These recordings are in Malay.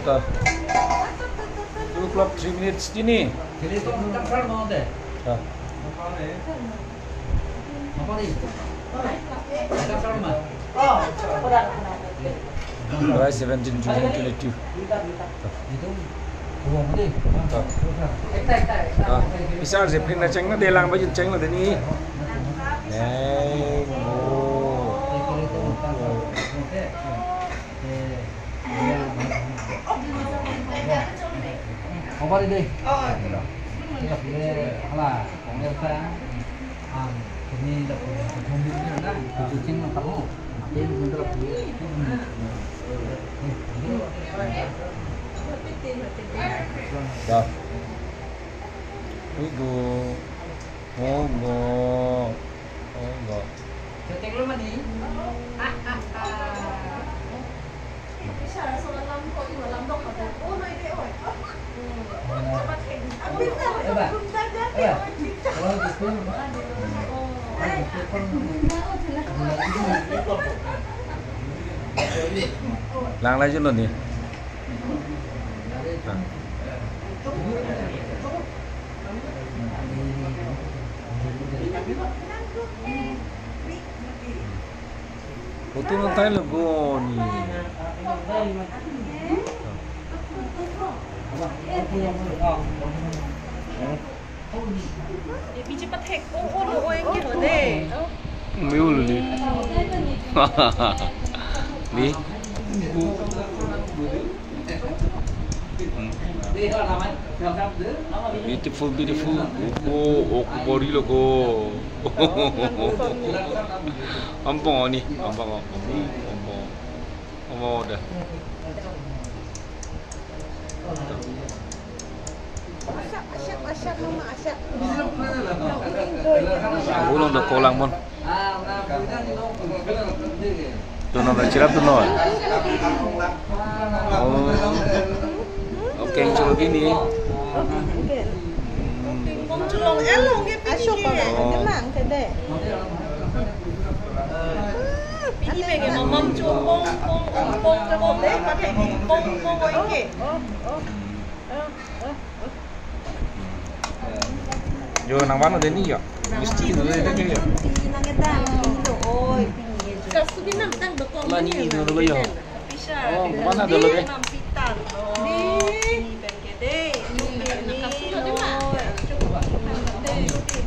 Tuh. 2 o'clock 3 minutes sini. July 17, 2022. Bisa zipling na cheng na de lang ba yun cheng na de ni. Apa đi? Gặp làของเอลซ่าini dapat mobil ni dah, kucing nak tahu. Dia mungkin dapat. Dah. Ibu. Oh. Setting lu mana ni? Lang lagi luôn ni. Betul nanti lego ni. Biji patek, oh yang gitu deh. Mewah ni. Ni. Beautiful. Oh, body logo. Ampong ni, ampong dah. Asyik mama asyik. Ulang dah kolang pun. Tu nak cerap tu nak. Okey, cuba gini. Bông chulong elong ke asyik ke. Memang ke deh. Ini bagi mamam bông deh pakai bông ini. Jo nang mana dia ni ya? Mesti tu dia ni ya. Nang kita oi. Kasu ni nam tang doktor. Mana ni dulu ya? Bisa. Oh, mana dulu deh? Nam pitan. Ni bengkede. Ni kasu ni mah.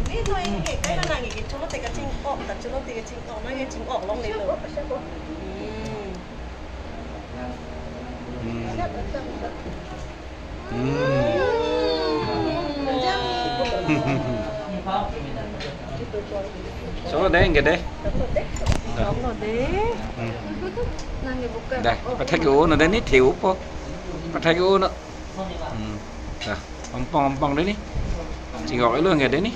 Ni tu yang ke, kai nang ke, cuma tega cing ok, tak cuma tega cing ok, nang ke cing ok long ni lo. Soalnya deh, enggak deh. Dah, pakai gua nanti ni thiu po. Pakai gua nak. Dah, ompong deh ni. Cingok lu enggak deh ni.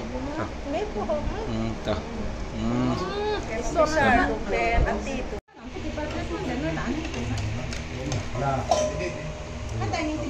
Dah. Nanti